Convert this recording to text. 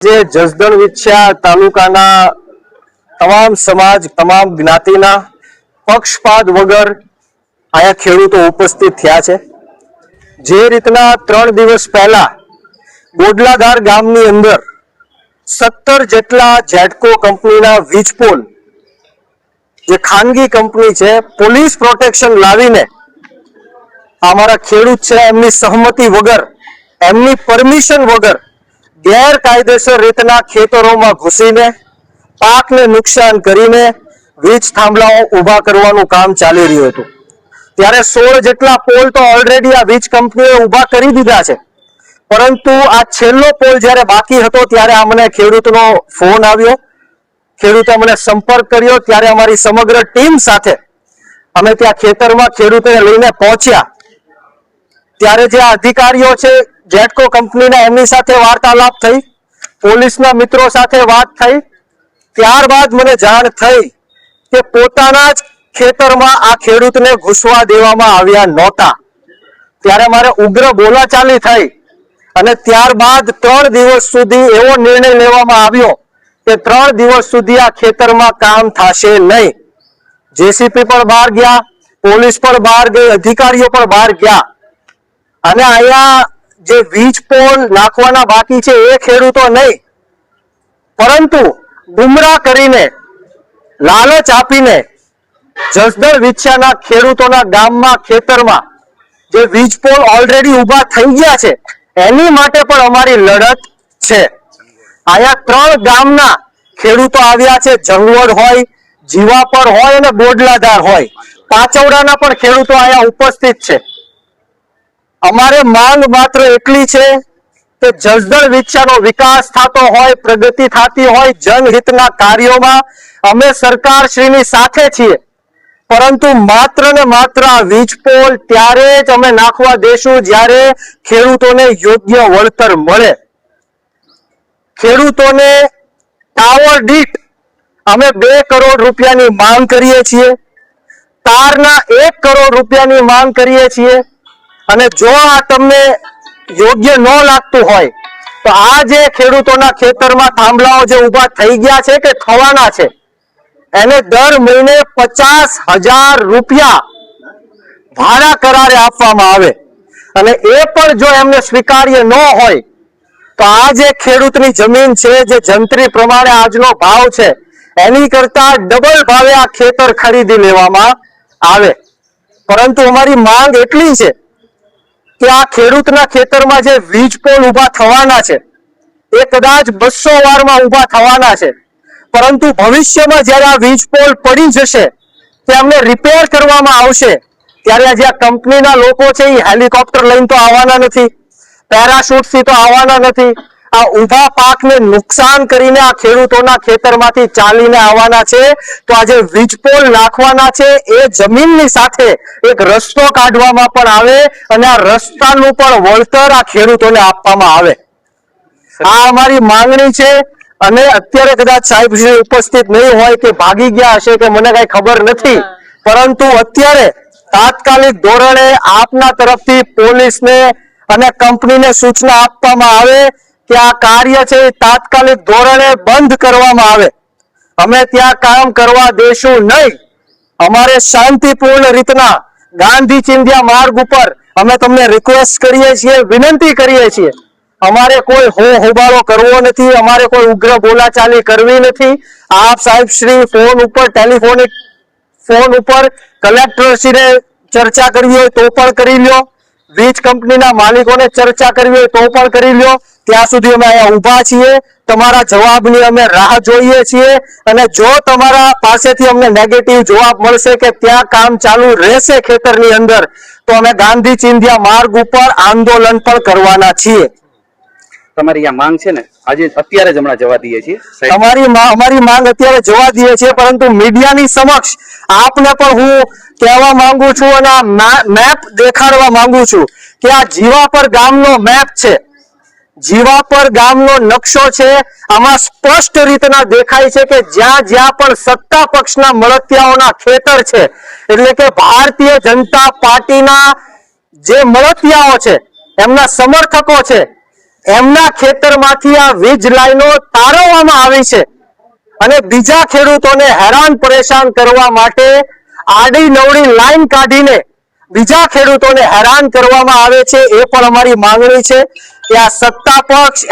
જે જસદણ વિછ્યા તાલુકાના તમામ સમાજ તમામ જ્ઞાતિના પક્ષપાત વગર આયા ખેડૂતો ઉપસ્થિત થયા છે। જે રીતના 3 દિવસ પહેલા બોડલાધાર ગામની અંદર 17 જેટલા જેટકો કંપનીના વીજપોલ જે ખાનગી કંપની છે પોલીસ પ્રોટેક્શન લાવીને અમારા ખેડૂત છે એમની સહમતિ વગર એમની પરમિશન વગર ગેરકાયદેસર રીતના ખેતરોમાં ઘૂસીને પાકને નુકસાન કરીને વીજ થાંભલાઓ ઊભા કરવાનું કામ ચાલી રહ્યું હતું। ત્યારે 16 જેટલા પોલ તો ઓલરેડી આ વીજ કંપનીએ ઊભા કરી દીધા છે, પરંતુ આ છેલ્લો પોલ જ્યારે બાકી હતો ત્યારે અમને ખેડૂતનો ફોન આવ્યો, ખેડૂતે મને સંપર્ક કર્યો। ત્યારે અમારી સમગ્ર ટીમ સાથે અમે ત્યાં ખેતરમાં ખેડૂતોને લઈને પહોંચ્યા। ત્યારે જે અધિકારીઓ છે જેટકો કંપનીના એમની સાથે વાર્તાલાપ થઈ, પોલીસના મિત્રો સાથે વાત થઈ। ત્યારબાદ મને જાણ થઈ કે પોતાના જ ખેતરમાં આ ખેડૂતને ઘૂસવા દેવામાં આવ્યા નહોતા। ત્યારે મારે ઉગ્ર બોલાચાલી થઈ અને ત્યારબાદ 3 દિવસ સુધી એવો નિર્ણય લેવામાં આવ્યો કે 3 દિવસ સુધી આ ખેતરમાં કામ થશે નહીં। જેસીપી પણ બહાર ગયા, પોલીસ પણ બહાર ગઈ, અધિકારીઓ પણ બહાર ગયા અને અહીંયા જે વીજ પોલ નાખવાના બાકી છે એ ખેડૂતો નહીં, પરંતુ ગુમરાહ કરીને લાલચ આપીને જસદણ વિછ્યાના ખેડૂતોના ગામમાં ખેતરમાં જે વીજ પોલ ઓલરેડી ઊભા થઈ ગયા છે એની માટે પણ અમારી લડત છે। અહીંયા 3 ગામના ખેડૂતો આવ્યા છે, જંગવડ હોય, જીવાપર હોય અને બોડલાધાર હોય, પાચવડાના પણ ખેડૂતો અહીંયા ઉપસ્થિત છે। અમારે માંગ માત્ર એટલી છે કે જસદણ વિછ્યાનો વિકાસ થતો હોય, પ્રગતિ થતી હોય, જનહિતના કાર્યોમાં અમે સરકારશ્રીની સાથે છીએ, પરંતુ માત્ર ને માત્ર આ વીજ પોલ ત્યારે જ અમે નાખવા દેશું જ્યારે ખેડૂતોને યોગ્ય વળતર મળે। ખેડૂતોને ટાવર દીઠ અમે 2 કરોડ રૂપિયાની માંગ કરીએ છીએ, તારના 1 કરોડ રૂપિયાની માંગ કરીએ છીએ। અને જો આ તમને યોગ્ય ન લાગતું હોય તો આ જે ખેડૂતોના ખેતરમાં થાંભલાઓ જે ઊભા થઈ ગયા છે કે થવાના છે એને દર મહિને 50,000 રૂપિયા ભાડા કરારે આપવામાં આવે અને એ પણ જો એમને સ્વીકાર્ય ન હોય તો આ જે ખેડૂતની જમીન છે જે જંત્રી પ્રમાણે આજનો ભાવ છે એની કરતા ડબલ ભાવે આ ખેતર ખરીદી લેવામાં આવે। પરંતુ અમારી માંગ એટલી છે કે આ ખેડૂતના ખેતરમાં જે વીજ પોલ ઊભા થવાના છે એ કદાચ 200 વારમાં ઊભા થવાના છે, પરંતુ ભવિષ્યમાં જ્યારે આ વીજ પોલ પડી જશે તેમને રિપેર કરવામાં આવશે ત્યારે જે આ કંપનીના લોકો છે એ હેલિકોપ્ટર લઈને તો આવવાના નથી, પેરાશૂટથી તો આવવાના નથી, આ ઊભા પાકને નુકસાન કરીને આ ખેડૂતોના ખેતરમાંથી ચાલીને આવવાના છે। તો આ જે વીજ પોલ નાખવાના છે એ જમીનની સાથે એક રસ્તો કાઢવામાં પણ આવે અને આ રસ્તાનું પણ વળતર આ ખેડૂતોને આપવામાં આવે। આ અમારી માંગણી છે અને અત્યારે કદાચ સાહેબ શ્રી ઉપસ્થિત નહીં હોય કે ભાગી ગયા હશે કે મને કઈ ખબર નથી, પરંતુ અત્યારે તાત્કાલિક ધોરણે આપના તરફથી પોલીસને અને કંપનીને સૂચના આપવામાં આવે કે આ કાર્ય છે તાત્કાલિક ધોરણે બંધ કરવામાં આવે। અમે ત્યાં કામ કરવા દેશું નહીં। અમારે શાંતિપૂર્ણ રીતના ગાંધી ચિંધ્યા માર્ગ ઉપર અમે તમને રિક્વેસ્ટ કરીએ છીએ, વિનંતી કરીએ છીએ। અમારે કોઈ હોબાળો કરવો નથી, અમારે કોઈ ઉગ્ર બોલાચાલી કરવી નથી। આપ સાહેબ શ્રી ફોન ઉપર ટેલિફોનિક ફોન ઉપર કલેક્ટરશ્રીને ચર્ચા કરવી હોય તો પણ કરી લ્યો, વીજ કંપનીના માલિકોને ચર્ચા કરવી હોય તો પણ કરી લ્યો। ત્યાં સુધી અમે અહીંયા ઊભા છીએ, તમારા જવાબની અમે રાહ જોઈએ છીએ અને જો તમારા પાસેથી અમને નેગેટિવ જવાબ મળશે કે ત્યાં કામ ચાલુ રહેશે ખેતરની અંદર તો અમે ગાંધી ચિંધ્યા માર્ગ ઉપર આંદોલન પણ કરવાના છીએ। તમારી આ માંગ છે ને આજે અત્યારે જ હમણાં જવા દઈએ છીએ, અમારી માંગ અત્યારે જવા દઈએ છીએ, પરંતુ મીડિયાની સમક્ષ આપને પણ હું કહેવા માંગુ છું અને આ મેપ દેખાડવા માંગુ છું કે આ જીવાપર ગામનો મેપ છે, જીવાપર ગામનો નકશો છે। આમાં સ્પષ્ટ રીતના દેખાય છે કે જ્યાં જ્યાં પણ સત્તા પક્ષના મળતિયાઓના ખેતર છે, એટલે કે ભારતીય જનતા પાર્ટીના જે મળતિયાઓ છે એમના સમર્થકો છે એમના ખેતરમાંથી આ વીજ લાઈનો તારવવામાં આવી છે અને બીજા ખેડૂતોને હેરાન પરેશાન કરવા માટે આડી નવડી લાઈન કાઢીને બીજા ખેડૂતોને હેરાન કરવામાં આવે છે. એ પણ અમારી માંગણી છે કે આ સત્તા પક્ષ